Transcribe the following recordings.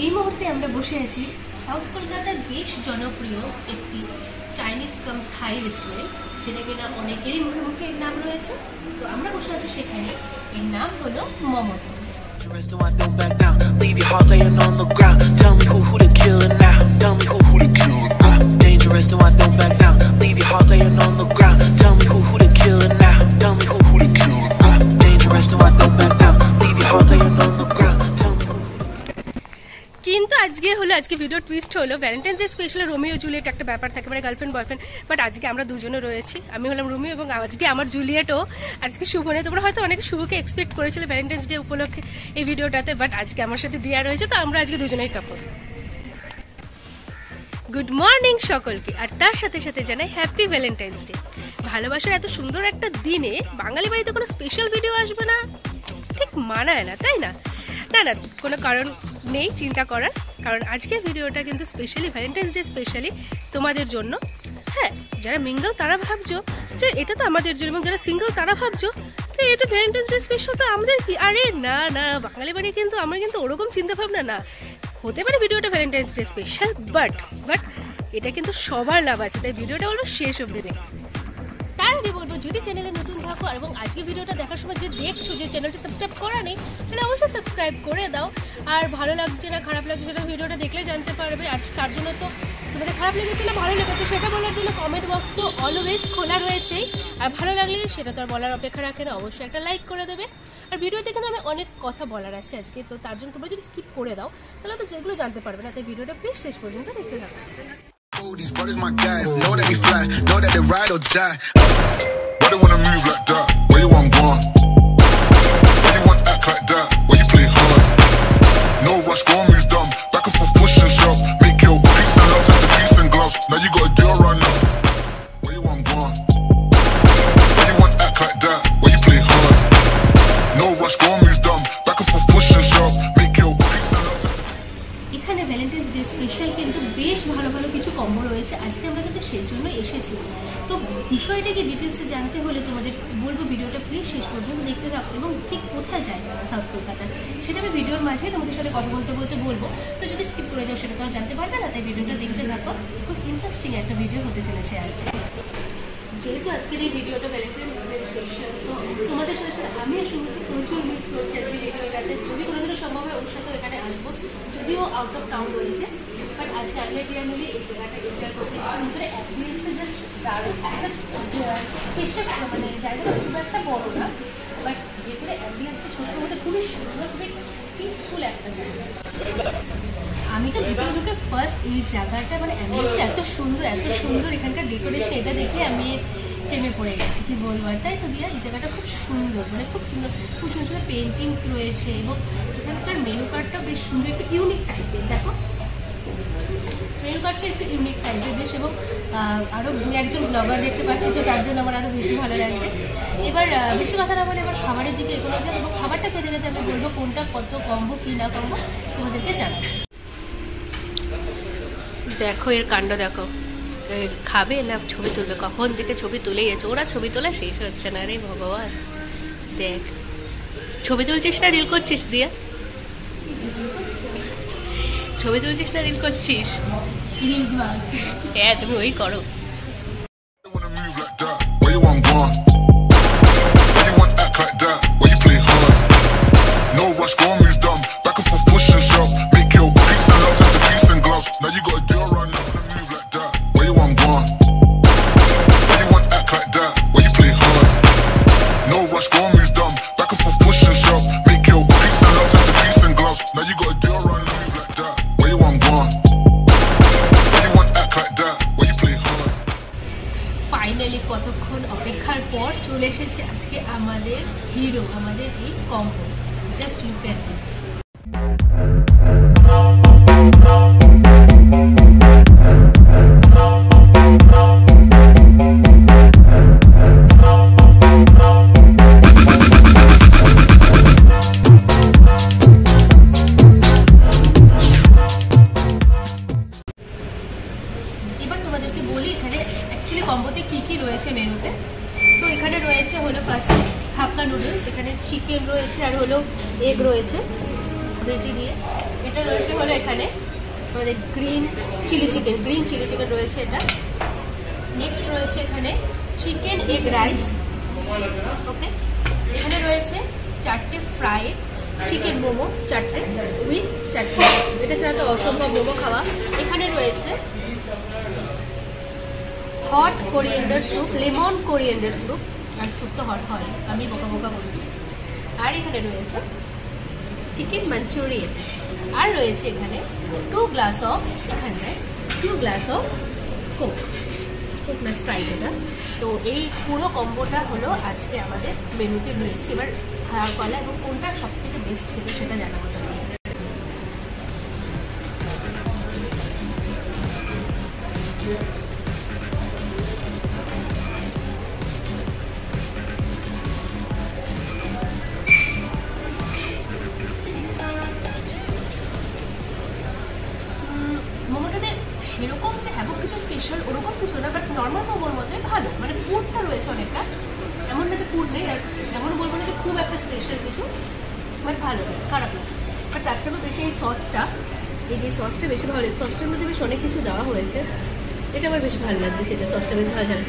এই মুহূর্তে আমরা বসে আছি সাউথ কলকাতার বেশ জনপ্রিয় একটি চাইনিজ কাম থাই রেস্টুরেন্ট, যেটা কিনা অনেকেরই মুখে মুখে এর নাম রয়েছে। তো আমরা বসে আছি সেখানে, এর নাম হলো মোমোটো। কিন্তু আজকে ভিডিও টুইস্ট হলো Valentine's day special Romeo Juliet একটা ব্যাপার থাকে, মানে গার্লফ্রেন্ড বয়ফ্রেন্ড। বাট আজকে আমরা দুজনে রয়েছি, আমি হলাম রোমিও এবং আজকে আমার জুলিয়েটও আজকে শুভ নেই। তোমরা হয়তো অনেকে শুভকে এক্সপেক্ট করেছিলে ভ্যালেন্টাইন্স ডে উপলক্ষে এই ভিডিওটাতে, বাট আজকে আমার সাথে দিয়া রয়েছে, তো আমরা আজকে দুজনেই কাপড়। গুড মর্নিং সকলকে, আর তার সাথে সাথে জানাই হ্যাপি ভ্যালেন্টাইন্স ডে। ভালোবাসার এত সুন্দর একটা দিনে বাঙালি বাড়িতে কোনো স্পেশাল ভিডিও আসবে না, ঠিক মানায় না, তাই না? না না, কোনো কারণ নেই চিন্তা করার, কারণ আজকের ভিডিওটা কিন্তু স্পেশালি ভ্যালেন্টাইন্স ডে স্পেশালি তোমাদের জন্য। হ্যাঁ, যারা মিঙ্গল তারা ভাবছো যে এটা তো আমাদের জন্য, এবং যারা সিঙ্গল তারা ভাবছো তো এটা ভ্যালেন্টাইন্স ডে স্পেশাল তো আমাদের কি। আরে না না, বাঙালি বাড়ি কিন্তু আমরা কিন্তু ওরকম চিন্তা ভাবনা না। হতে পারে ভিডিওটা ভ্যালেন্টাইন্স ডে স্পেশাল, বাট এটা কিন্তু সবার লাভ আছে, তাই ভিডিওটা বলবো শেষ অবধি দেখো। তার আগে বলবো, যদি চ্যানেলে নতুন থাকো এবং আজকে ভিডিওটা দেখার সময় যে দেখছো যে চ্যানেলটি সাবস্ক্রাইব করা নেই, তাহলে অবশ্যই সাবস্ক্রাইব করে দাও। আর ভালো লাগছে না খারাপ লাগছে সেটা ভিডিওটা দেখলে জানতে পারবে। আর তার জন্য তো তোমাদের খারাপ লেগেছে না ভালো লেগেছে সেটা বলার জন্য কমেন্ট বক্স তো অলওয়েজ খোলা রয়েছেই। আর ভালো লাগলে সেটা তো আর বলার অপেক্ষা রাখে না, অবশ্যই একটা লাইক করে দেবে। আর ভিডিওতে কিন্তু আমি অনেক কথা বলার আছে আজকে, তো তার জন্য তোমরা যদি স্কিপ করে দাও তাহলে তো যেগুলো জানতে পারবে না, তাই ভিডিওটা প্লিজ শেষ পর্যন্ত দেখতে থাকো। These brothers my guys, know that we fly, know that they ride or die. Why they wanna move like that? Where you want gone? Why you want act like that? Why you play hard? No rush, go and move dumb. Back and forth, push and shove. Make your peace and love turn to peace and gloves. Now you got a deal right now. Where you want gone? Why you want act like that? Why you play hard? No rush, go and move dumb. Back and forth, push and shove. Make your peace and love turn to এখানে Valentine's day special কিন্তু বেশ ভালো ভালো কিছু combo রয়েছে, আজকে আমরা কিন্তু সেই জন্য এসেছি। তো বিষয়টাকে ডিটেলসে জানতে হলে তোমাদের বলবো ভিডিওটা প্লিজ শেষ পর্যন্ত দেখতে থাকো, এবং ঠিক কোথায় যায় সাউথ কলকাতার সেটা আমি ভিডিওর মাঝে তোমাদের সাথে কথা বলতে বলবো। তো যদি স্কিপ করে যাও সেটা তো আর জানতে পারবে না, তাই ভিডিওটা দেখতে থাকো, খুব ইন্টারেস্টিং একটা ভিডিও হতে চলেছে আজকে। যেহেতু আজকের এই ভিডিওটা ভ্যালেন্টাইন্স ডে স্পেশাল, তো তোমাদের সাথে সাথে আমিও শুরুতে প্রচুর মিস করছি আজকে ভিডিওটাতে। যদি কোনোদিনও সম্ভব হয় ওর সাথেও এখানে আসবো, যদিও আউট অফ টাউন রয়েছে, বাট আজকে আমি দিয়ে মিলে এই জায়গাটা এনজয় করতে এসেছি। ভিতরে অ্যাম্বিয়েন্সটা জাস্ট দারুণ, একটা স্পেশাল, মানে জায়গাটা খুব একটা বড় না, বাট ভেতরে অ্যাম্বিয়েন্সটা ছোটোর মধ্যে খুবই সুন্দর, খুবই পিসফুল একটা জায়গা। আমি তো ভিতরে ঢুকে ফার্স্ট এই জায়গাটা, মানে অ্যাম্বিয়েন্সটা এত সুন্দর, এখানকার ডেকোরেশন, এটা দেখে আমি প্রেমে পড়ে গেছি, কি বলবো। আর তাই তো দিয়া, এই জায়গাটা খুব সুন্দর, মানে খুব সুন্দর পেন্টিংস রয়েছে, এবং এখানকার মেনু কার্ডটা বেশ সুন্দর, একটু ইউনিক টাইপের। দেখো মেনু কার্ডটা একটু ইউনিক টাইপের বেশ, এবং আরও দু একজন ব্লগার দেখতে পাচ্ছি, তো তার জন্য আমার আরও বেশি ভালো লাগছে। এবার বেশি কথা না বলে এবার খাবারের দিকে এগোনো যায়, এবং খাবারটা খেতে গেছে আমি বলবো কোনটা কত কম্বো কি না কম্বো তোমাদেরকে জানাবো। দেখো এর কাণ্ড দেখো, খাবে না ছবি তুলবে, কখন থেকে ছবি তুলেই যাচ্ছে, ওরা ছবি তোলা শেষ হচ্ছে না। রে ভগবান, দেখ ছবি তুলছিস না রিল করছিস দিয়া, ছবি তুলছিস না রিল করছিস? হ্যাঁ, তুমি ওই করো। ফাইনালি কতক্ষণ অপেক্ষার পর চলে এসেছে আজকে আমাদের হিরো, আমাদের এই combo. Just look at this. এবার তোমাদেরকে বলি এখানে অ্যাকচুয়ালি কম্বোতে কি কি রয়েছে মেনুতে। তো এখানে রয়েছে হলো ফার্স্ট হাক্কা নুডলস, এখানে চিকেন রয়েছে আর হলো এগ রয়েছে, ভেজি দিয়ে। এটা রয়েছে হলো এখানে আমাদের গ্রিন চিলি চিকেন রয়েছে এটা। নেক্সট রয়েছে এখানে চিকেন এগ রাইস। ওকে, এখানে রয়েছে 4টে ফ্রাইড চিকেন মোমো, 4টে উইথ চাটনি। এটা ছাড়া তো অসম্ভব মোমো খাওয়া। এখানে রয়েছে hot coriander soup, lemon coriander soup, আর স্যুপ তো হট হয়, আমি বোকা বোকা বলছি। আর এখানে রয়েছে চিকেন মাঞ্চুরিয়ান। আর রয়েছে এখানে 2 গ্লাস অফ কোক না স্প্রাইট এটা। তো এই পুরো কম্বোটা হলো আজকে আমাদের মেনুতে রয়েছে। এবার খাওয়ার পালা এবং কোনটা সব থেকে বেস্ট খেতে সেটা জানাবো তোমাকে। মোমোটাতে সেরকম যে হ্যাভক কিছু স্পেশাল ওরকম কিছু না, বাট নর্মাল মোমোর মধ্যে ভালো, মানে পুরটা রয়েছে অনেকটা, এমন না যে পুর নেই, আর এমন বলবো না যে খুব একটা স্পেশাল কিছু, বাট ভালো, খারাপ না। বাট তার থেকেও বেশি এই সসটা, এই যে সসটা বেশি ভালো, সসটার মধ্যে বেশ অনেক কিছু দেওয়া হয়েছে, এটা আমার বেশ ভালো লাগছে খেতে, সসটা বেশ ঝাল।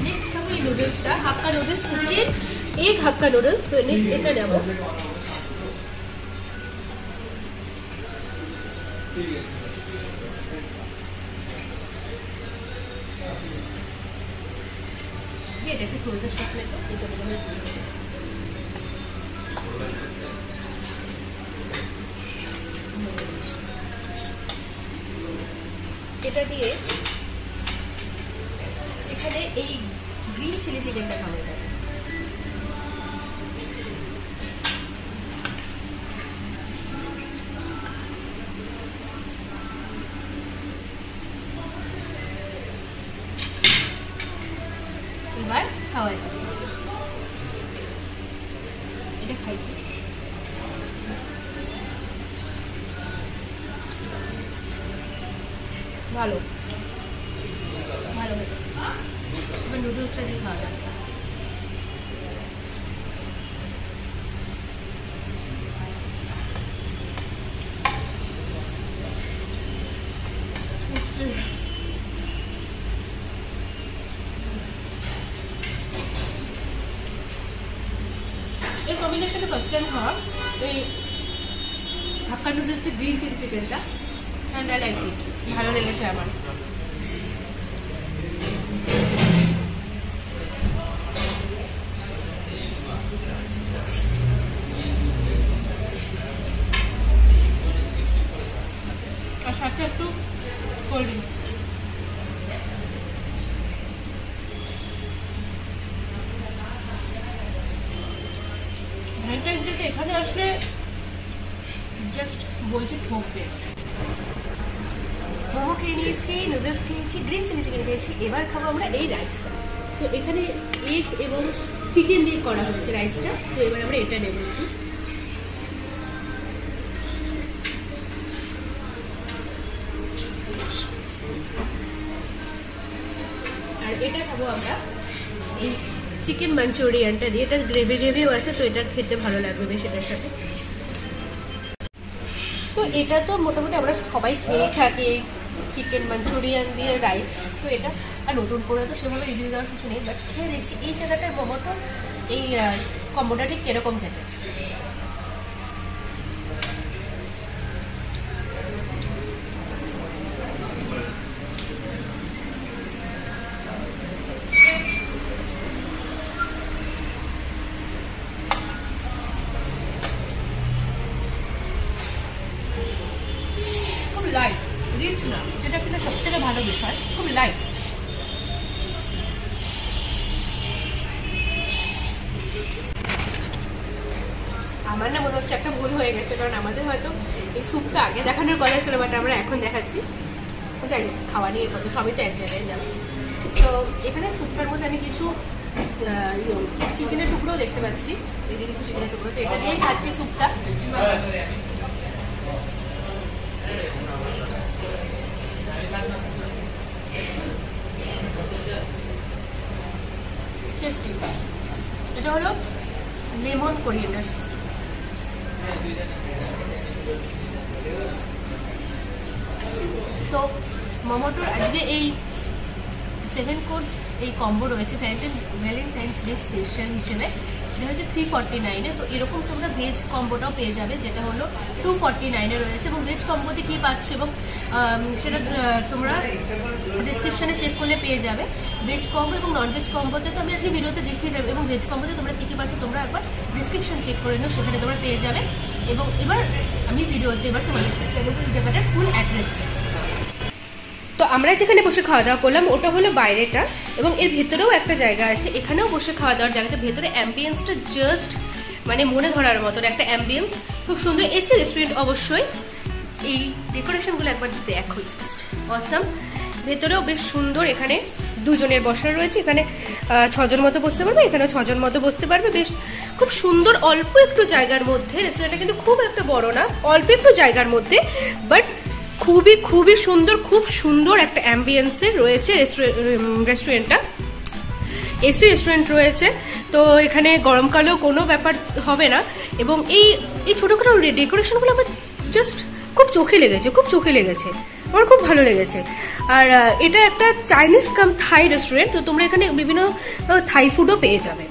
নেক্সট খাবো এই নুডলসটা, হাক্কা নুডলস, চিকেন এগ হাক্কা নুডলস। তো নেক্সট এটা নেবো। এটা একটু ক্লোজের শট নেই তো এই জন্য এটা দিয়ে এখানে এই গ্রিন চিলি চিকেনটা খাবো। এবার খাওয়া যাবে, এটা খাই। ভালো ভালো, এবার নুডলসটা দিয়ে খাওয়া যাবে। এই কম্বিনেশনটা ফার্স্ট টাইম খাওয়া, এই হাক্কা নুডলসের গ্রিন চিলি চিকেনটা, অ্যান্ড আই লাইক ইট, ভালো লেগেছে আমার। আর সাথে একটু কোল্ড ড্রিঙ্কস। ভ্যালেন্টাইন্স ডেতে এখানে আসলে জাস্ট বলছি ঠকবে। মোমো খেয়ে নিয়েছি, নুডলস খেয়েছি, গ্রিন চিলি চিকেন খেয়েছি, এবার খাবো আমরা এই রাইসটা। তো এখানে এগ এবং চিকেন দিয়ে করা হয়েছে রাইসটা। তো এবার আমরা এটা নেব একটু। আর এটা খাবো আমরা এই চিকেন মাঞ্চুরিয়ানটা দিয়ে, এটা গ্রেভিও আছে, তো এটা খেতে ভালো লাগবে বেশ এটার সাথে। তো এটা তো মোটামুটি আমরা সবাই খেয়ে থাকি, চিকেন মাঞ্চুরিয়ান দিয়ে রাইস। তো এটা আর নতুন করে তো সেভাবে রিভিউ দেওয়ার কিছু নেই, বাট খেয়ে দেখছি এই জায়গাটার মোমোটা, এই কম্বোটা ঠিক কিরকম খেতে। লাইট, রিচ না, যেটা কিনা সব থেকে ভালো বিষয়, খুব লাইট। আমার না মনে হচ্ছে একটা ভুল হয়ে গেছে, কারণ আমাদের হয়তো এই স্যুপটা আগে দেখানোর কথা ছিল, বাট আমরা এখন দেখাচ্ছি। যাই হোক, খাওয়া নিয়ে কত সবই তো এক জায়গায় যাবে। তো এখানে স্যুপটার মধ্যে আমি কিছু চিকেনের টুকরো দেখতে পাচ্ছি, এই যে কিছু চিকেনের টুকরো, তো এটা দিয়েই খাচ্ছি স্যুপটা। এটা হলো লেমন কোরিয়েন্ডার। তো মোমোটোর আজকে এই 7 কোর্স এই কম্বো রয়েছে ভ্যালেন্টাইন্স ডে স্পেশাল হিসেবে, যেটা হচ্ছে 349-এ। তো এরকম তোমরা ভেজ কম্বোটাও পেয়ে যাবে, যেটা হলো 249-এ রয়েছে। এবং ভেজ কম্বোতে কী পাচ্ছ এবং সেটা তোমরা ডিসক্রিপশানে চেক করলে পেয়ে যাবে। ভেজ কম্বো এবং ননভেজ কম্বোতে তো আমি আজকে ভিডিওতে দেখিয়ে দেবো, এবং ভেজ কম্বোতে তোমরা কী কী পাচ্ছ তোমরা একবার ডিসক্রিপশান চেক করে নাও, সেখানে তোমরা পেয়ে যাবে। এবং এবার আমি ভিডিওতে এবার তোমাদের এই জায়গাটার ফুল অ্যাড্রেসটা। তো আমরা যেখানে বসে খাওয়া দাওয়া করলাম ওটা হলো বাইরেটা, এবং এর ভেতরেও একটা জায়গা আছে, এখানেও বসে খাওয়া দাওয়ার জায়গা আছে। ভেতরে অ্যাম্বিয়েন্সটা জাস্ট মানে মনে ধরার মতন একটা অ্যাম্বিয়েন্স, খুব সুন্দর। এসি রেস্টুরেন্ট অবশ্যই। এই ডেকোরেশনগুলো একবার দেখো, জাস্ট অসাম। ভেতরেও বেশ সুন্দর, এখানে 2 জনের বসার রয়েছে, এখানে 6 জন মতো বসতে পারবে, এখানেও 6 জন মতো বসতে পারবে। বেশ খুব সুন্দর, অল্প একটু জায়গার মধ্যে। রেস্টুরেন্টটা কিন্তু খুব একটা বড় না, অল্প একটু জায়গার মধ্যে, বাট খুবই খুবই সুন্দর, খুব সুন্দর একটা অ্যাম্বিয়েন্সে রয়েছে রেস্টুরেন্টটা। এসি রেস্টুরেন্ট রয়েছে, তো এখানে গরমকালেও কোনো ব্যাপার হবে না। এবং এই ছোটোখাটো ডেকোরেশনগুলো আমার জাস্ট খুব চোখে লেগেছে, আমার খুব ভালো লেগেছে। আর এটা একটা চাইনিজ কাম থাই রেস্টুরেন্ট, তো তোমরা এখানে বিভিন্ন থাই ফুডও পেয়ে যাবে।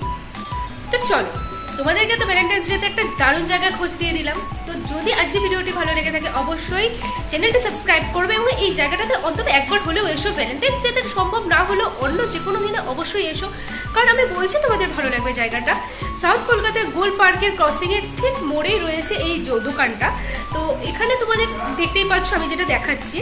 তো চলো, তোমাদেরকে তো ভ্যালেন্টাইন্স ডেতে একটা দারুণ জায়গার খোঁজ দিয়ে দিলাম। তো যদি আজকে ভিডিওটি ভালো লেগে থাকে অবশ্যই চ্যানেলটি সাবস্ক্রাইব করবে, এবং এই জায়গাটাতে অন্তত একবার হলেও এসো। ভ্যালেন্টাইন্স ডেতে সম্ভব না হলেও অন্য যে কোনো দিনে অবশ্যই এসো, কারণ আমি বলছি তোমাদের ভালো লাগবে জায়গাটা। সাউথ কলকাতার গোল পার্কের ক্রসিংয়ের ঠিক মোড়েই রয়েছে এই দোকানটা। তো এখানে তোমাদের দেখতেই পাচ্ছ, আমি যেটা দেখাচ্ছি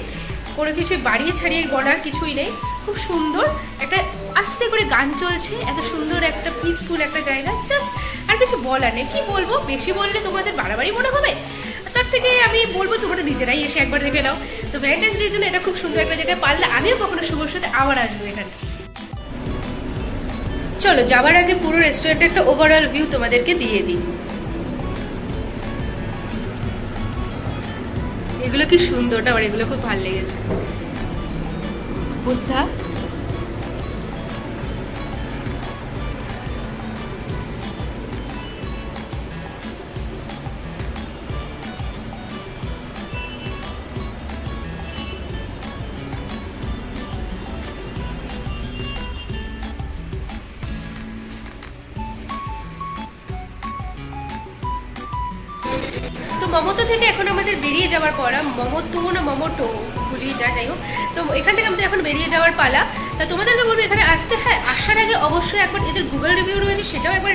কোনো কিছু বাড়িয়ে ছাড়িয়ে বলার কিছুই নেই। খুব সুন্দর একটা আস্তে করে গান চলছে, এত সুন্দর একটা পিসফুল একটা জায়গা, জাস্ট আর কিছু বলার নেই। কি বলবো, বেশি বললে তোমাদের বাড়াবাড়ি মনে হবে, তার থেকে আমি বলবো তোমরা নিজেরাই এসে একবার দেখে নাও। তো ভ্যালেন্টাইন্স ডের জন্য এটা খুব সুন্দর একটা জায়গায়, পারলে আমিও কখনো শুভর সাথে আবার আসবো এখানে। চলো যাবার আগে পুরো রেস্টুরেন্টের একটা ওভারঅল ভিউ তোমাদেরকে দিয়ে দিই। এগুলো কি সুন্দর না, আমার এগুলো খুব ভালো লেগেছে। বুদ্ধা, তো মোমোটো থেকে এখন আমাদের বেরিয়ে যাওয়ার পালা। মোমোটো ভুলিয়ে যাই হোক, তো এখান থেকে আমাদের এখন বেরিয়ে যাওয়ার পালা। তা তোমাদেরকে বলবো এখানে আসতে, হ্যাঁ আসার আগে অবশ্যই একবার এদের গুগল রিভিউ রয়েছে সেটাও একবার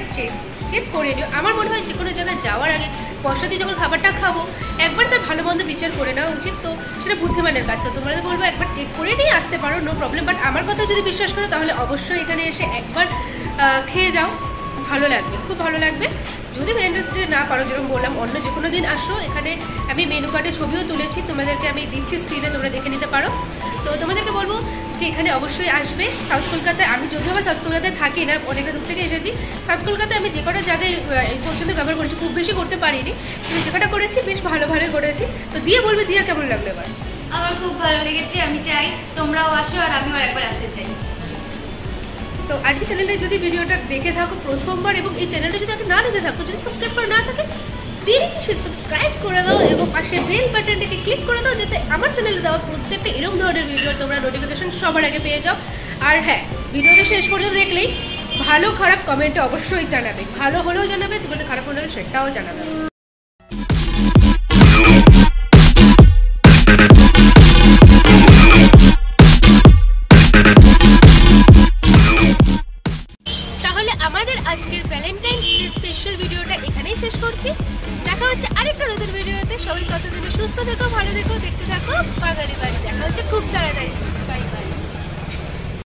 চেক করে নিও। আমার মনে হয় যে কোনো জায়গায় যাওয়ার আগে পয়সা দিয়ে যখন খাবারটা খাবো একবার তার ভালো মন্দ বিচার করে নেওয়া উচিত। তো সেটা বুদ্ধিমানের কাজ। তোমাদের বলবো একবার চেক করে নিয়ে আসতে পারো, নো প্রবলেম। বাট আমার কথা যদি বিশ্বাস করো তাহলে অবশ্যই এখানে এসে একবার খেয়ে যাও, ভালো লাগবে, খুব ভালো লাগবে। যদি ভ্যালেন্টাইন্স ডে না পারো, যেরকম বললাম অন্য যে কোনো দিন আসো। এখানে আমি মেনু কার্ডে ছবিও তুলেছি, তোমাদেরকে আমি দিচ্ছি স্ক্রিনে, তোমরা দেখে নিতে পারো। তো তোমাদেরকে বলবো যে এখানে অবশ্যই আসবে। সাউথ কলকাতায় আমি যদিও বা সাউথ কলকাতায় থাকি না, অনেকটা দূর থেকে এসেছি। সাউথ কলকাতায় আমি যে কটা জায়গায় এই পর্যন্ত ব্যবহার করেছি, খুব বেশি করতে পারিনি, কিন্তু যে কটা করেছি বেশ ভালোই করেছি। তো দিয়ে বলবে দিয়ে কেমন লাগলো এবার? আমার খুব ভালো লেগেছে, আমি চাই তোমরাও আসো আর আমিও একবার আসতে চাই। তো আজকে চ্যানেলটা যদি ভিডিওটা দেখে থাকো প্রথমবার, এবং এই চ্যানেলটা যদি না দেখে থাকো, যদি সাবস্ক্রাইব করা না থাকে দেরি কিসে, সাবস্ক্রাইব করে দাও এবং পাশে বেল বাটনটাকে ক্লিক করে দাও, যাতে আমার চ্যানেলে দেওয়া প্রত্যেকটা এরকম ধরনের ভিডিও তোমরা নোটিফিকেশন সবার আগে পেয়ে যাও। আর হ্যাঁ, ভিডিওটা শেষ পর্যন্ত দেখলেই ভালো খারাপ কমেন্টে অবশ্যই জানাবে, ভালো হলেও জানাবে, তোমাদের খারাপ হলেও সেটাও জানাবে। আমাদের আজকের ভ্যালেন্টাইন্স ডে স্পেশাল ভিডিওটা এখানেই শেষ করছি। দেখা হচ্ছে আরেকটা নতুন ভিডিওতে। সবাই ততদিনে সুস্থ থেকো, ভালো থেকো, দেখতে থাকো বাঙালি বাড়ি। দেখা হচ্ছে খুব তাড়াতাড়ি। Bye bye.